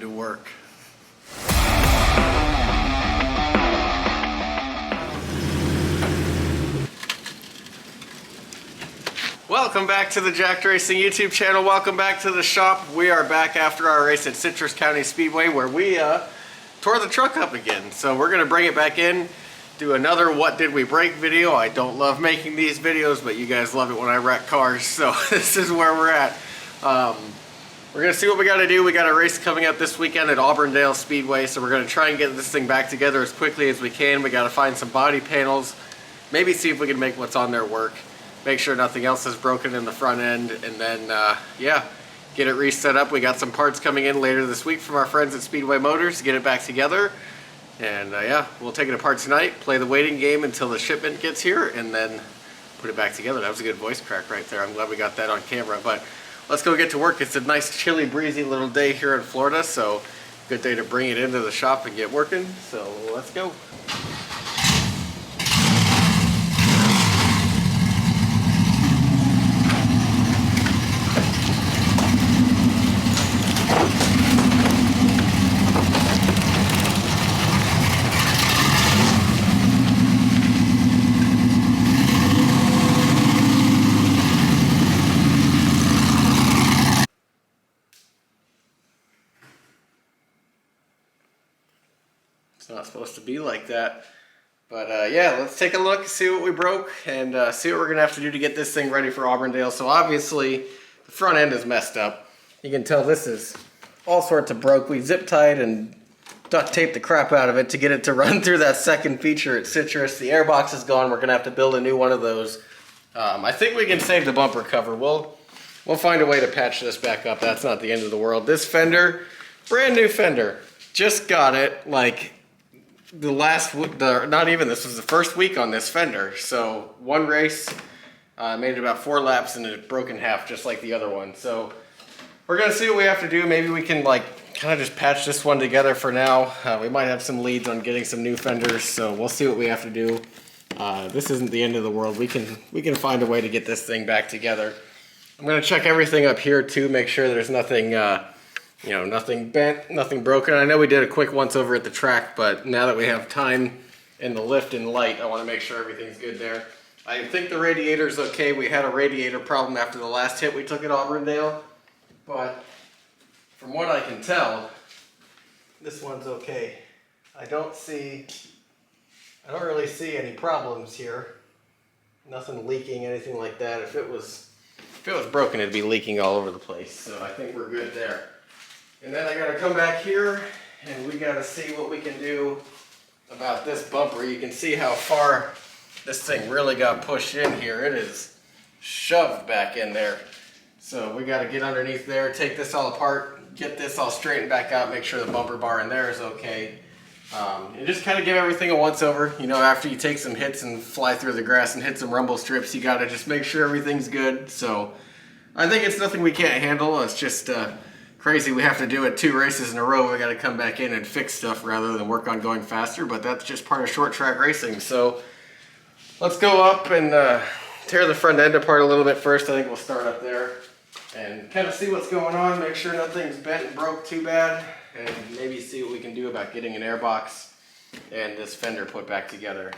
time to work. Welcome back to the Jacked Racing YouTube channel. Welcome back to the shop. We are back after our race at Citrus County Speedway where we tore the truck up again. So we're going to bring it back in, do another what did we break video. I don't love making these videos, but you guys love it when I wreck cars. So this is where we're at. We're going to see what we got to do. We got a race coming up this weekend at Auburndale Speedway. So we're going to try and get this thing back together as quickly as we can. We got to find some body panels. Maybe see if we can make what's on there work. Make sure nothing else is broken in the front end, and then yeah, get it reset up. We got some parts coming in later this week from our friends at Speedway Motors to get it back together. And yeah, we'll take it apart tonight, play the waiting game until the shipment gets here, and then put it back together. That was a good voice crack right there. I'm glad we got that on camera. But let's go get to work. It's a nice chilly breezy little day here in Florida, so good day to bring it into the shop and get working. So let's go. Not supposed to be like that, but yeah, let's take a look, see what we broke, and see what we're gonna have to do to get this thing ready for Auburndale. So obviously the front end is messed up. You can tell this is all sorts of broke. We zip tied and duct taped the crap out of it to get it to run through that second feature at Citrus. The airbox is gone. We're gonna have to build a new one of those. I think we can save the bumper cover. We'll find a way to patch this back up. That's not the end of the world. This fender, brand new fender, just got it like not even, this was the first week on this fender. So one race, made it about 4 laps and it broke in half just like the other one. So we're gonna see what we have to do. Maybe we can like kind of just patch this one together for now. We might have some leads on getting some new fenders, so we'll see what we have to do. This isn't the end of the world. We can find a way to get this thing back together. I'm gonna check everything up here too, make sure there's nothing you know, nothing bent, nothing broken. I know we did a quick once over at the track, but now that we have time in the lift and light, I want to make sure everything's good there. I think the radiator's okay. We had a radiator problem after the last hit we took at Auburndale, but from what I can tell, this one's okay. I don't really see any problems here. Nothing leaking, anything like that. If it was broken, it'd be leaking all over the place. So I think we're good there. And then I gotta come back here and we gotta see what we can do about this bumper. You can see how far this thing really got pushed in here. It is shoved back in there. So we gotta get underneath there, take this all apart, get this all straightened back out, make sure the bumper bar in there is okay. And just kind of give everything a once over. You know, after you take some hits and fly through the grass and hit some rumble strips, you gotta just make sure everything's good. So I think it's nothing we can't handle. It's just crazy we have to do it 2 races in a row. We got to come back in and fix stuff rather than work on going faster, but that's just part of short track racing. So let's go up and tear the front end apart a little bit first. I think we'll start up there and kind of see what's going on, make sure nothing's bent and broke too bad, and maybe see what we can do about getting an airbox and this fender put back together.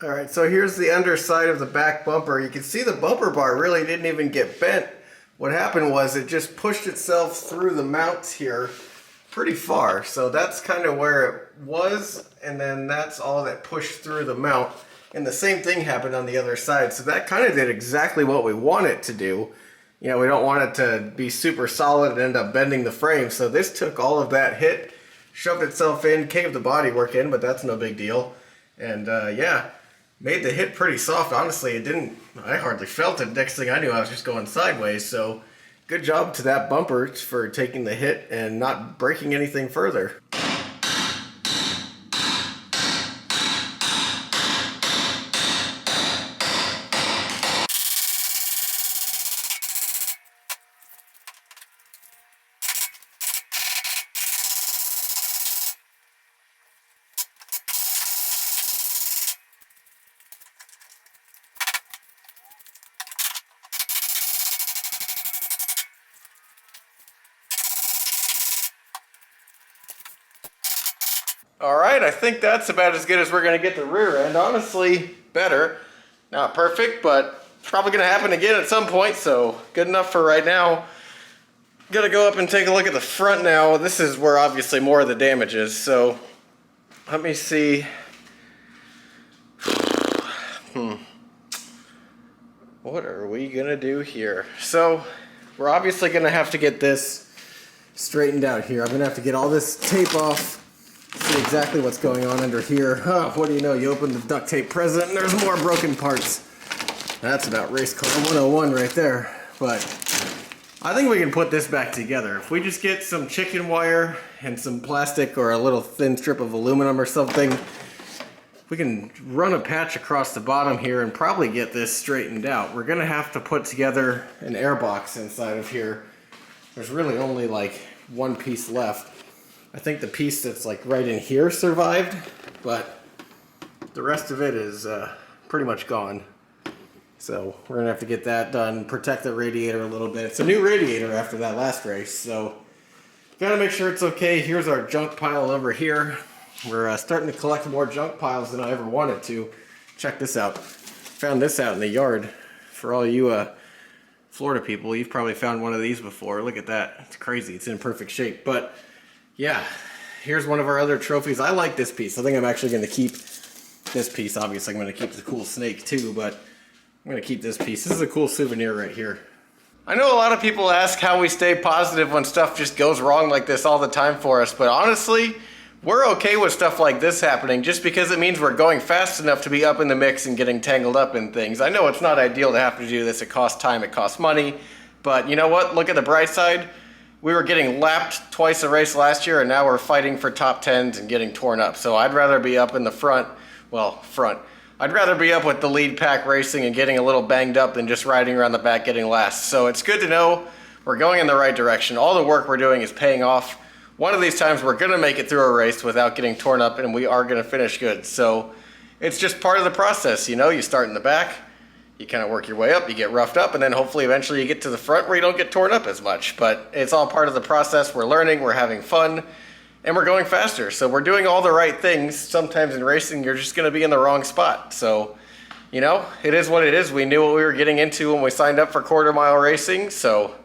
All right, so here's the underside of the back bumper. You can see the bumper bar really didn't even get bent. What happened was it just pushed itself through the mounts here pretty far. So that's kind of where it was, and then that's all that pushed through the mount. And the same thing happened on the other side. So that kind of did exactly what we want it to do. You know, we don't want it to be super solid and end up bending the frame. So this took all of that hit, shoved itself in, caved the bodywork in, but that's no big deal. And yeah, made the hit pretty soft. Honestly, I hardly felt it. Next thing I knew, I was just going sideways. So good job to that bumper for taking the hit and not breaking anything further. All right, I think that's about as good as we're gonna get the rear end. Honestly, better. Not perfect, but it's probably gonna happen again at some point, so good enough for right now. Gotta go up and take a look at the front now. This is where obviously more of the damage is, so let me see. What are we gonna do here? So we're obviously gonna have to get this straightened out here. I'm gonna have to get all this tape off, see exactly what's going on under here. Oh, what do you know? You open the duct tape present and there's more broken parts. That's about race car 101 right there. But I think we can put this back together. If we just get some chicken wire and some plastic or a little thin strip of aluminum or something, we can run a patch across the bottom here and probably get this straightened out. We're gonna have to put together an air box inside of here. There's really only like one piece left. I think the piece that's like right in here survived, but the rest of it is pretty much gone. So we're gonna have to get that done, protect the radiator a little bit. It's a new radiator after that last race, so gotta make sure it's okay. Here's our junk pile over here. We're starting to collect more junk piles than I ever wanted to. Check this out. Found this out in the yard. For all you Florida people, you've probably found one of these before. Look at that. It's crazy. It's in perfect shape. But yeah, here's one of our other trophies. I like this piece. I think I'm actually going to keep this piece. Obviously, I'm going to keep the cool snake too, but I'm going to keep this piece. This is a cool souvenir right here. I know a lot of people ask how we stay positive when stuff just goes wrong like this all the time for us, but honestly, we're okay with stuff like this happening just because it means we're going fast enough to be up in the mix and getting tangled up in things. I know it's not ideal to have to do this. It costs time, it costs money, but you know what? Look at the bright side. We were getting lapped twice a race last year, and now we're fighting for top 10s and getting torn up. So I'd rather be up in the front. I'd rather be up with the lead pack racing and getting a little banged up than just riding around the back getting last. So it's good to know we're going in the right direction. All the work we're doing is paying off. One of these times we're going to make it through a race without getting torn up, and we are going to finish good. So it's just part of the process, you know. You start in the back, you kind of work your way up, you get roughed up, and then hopefully eventually you get to the front where you don't get torn up as much. But it's all part of the process. We're learning, we're having fun, and we're going faster. So we're doing all the right things. Sometimes in racing, you're just going to be in the wrong spot. So, you know, it is what it is. We knew what we were getting into when we signed up for quarter mile racing. So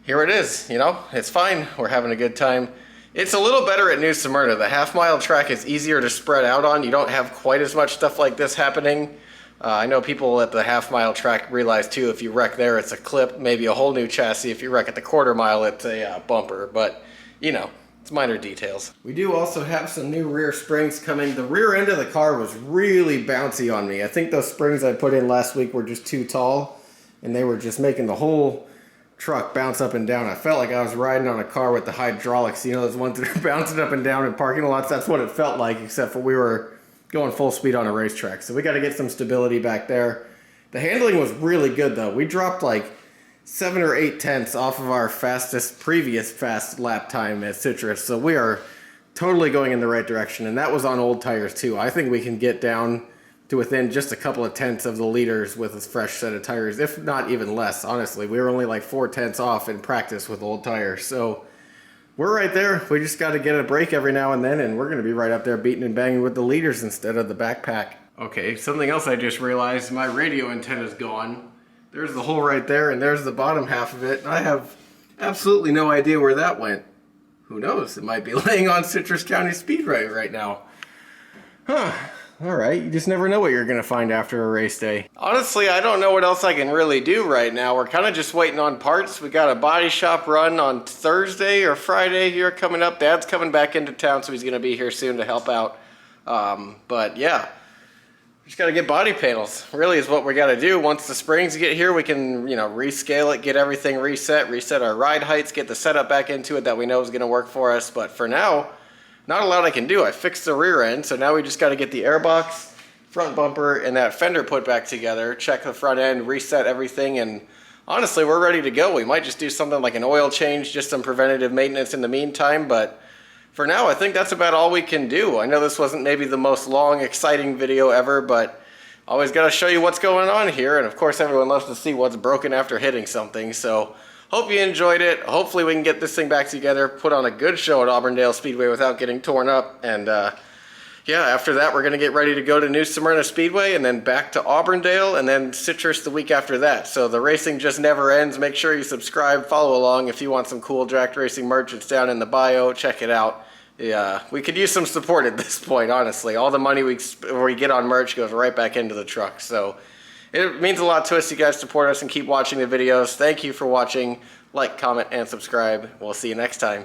here it is, you know, it's fine. We're having a good time. It's a little better at New Smyrna. The half-mile track is easier to spread out on. You don't have quite as much stuff like this happening. I know people at the half-mile track realize too, if you wreck there, it's a clip, maybe a whole new chassis. If you wreck at the quarter mile, it's a bumper. But, you know, it's minor details. We do also have some new rear springs coming. The rear end of the car was really bouncy on me. I think those springs I put in last week were just too tall, and they were just making the whole truck bounce up and down. I felt like I was riding on a car with the hydraulics, you know, those ones that are bouncing up and down in parking lots. That's what it felt like, except for we were going full speed on a racetrack. So we got to get some stability back there. The handling was really good though. We dropped like 7 or 8 tenths off of our previous fast lap time at Citrus. So we are totally going in the right direction, and that was on old tires too. I think we can get down to within just a couple of tenths of the leaders with a fresh set of tires, if not even less, honestly. We were only like 4 tenths off in practice with old tires. So we're right there. We just got to get a break every now and then, and we're going to be right up there beating and banging with the leaders instead of the backpack. Okay, something else I just realized, my radio antenna's gone. There's the hole right there, and there's the bottom half of it. I have absolutely no idea where that went. Who knows? It might be laying on Citrus County Speedway right now. Huh. Alright, you just never know what you're going to find after a race day. Honestly, I don't know what else I can really do right now. We're kind of just waiting on parts. We got a body shop run on Thursday or Friday here coming up. Dad's coming back into town, so he's going to be here soon to help out. But yeah, just got to get body panels, really is what we got to do. Once the springs get here, we can, you know, rescale it, get everything reset our ride heights, get the setup back into it that we know is going to work for us. But for now, not a lot I can do. I fixed the rear end, so now we just got to get the airbox, front bumper, and that fender put back together, check the front end, reset everything, and honestly, we're ready to go. We might just do something like an oil change, just some preventative maintenance in the meantime, but for now, I think that's about all we can do. I know this wasn't maybe the most long, exciting video ever, but always got to show you what's going on here, and of course, everyone loves to see what's broken after hitting something, so hope you enjoyed it. Hopefully we can get this thing back together, put on a good show at Auburndale Speedway without getting torn up, and yeah, after that, we're going to get ready to go to New Smyrna Speedway and then back to Auburndale and then Citrus the week after that. So the racing just never ends. Make sure you subscribe, follow along. If you want some cool Draft Racing merch, it's down in the bio. Check it out. Yeah, we could use some support at this point, honestly. All the money we get on merch goes right back into the truck. So it means a lot to us. You guys support us and keep watching the videos. Thank you for watching. Like, comment, and subscribe. We'll see you next time.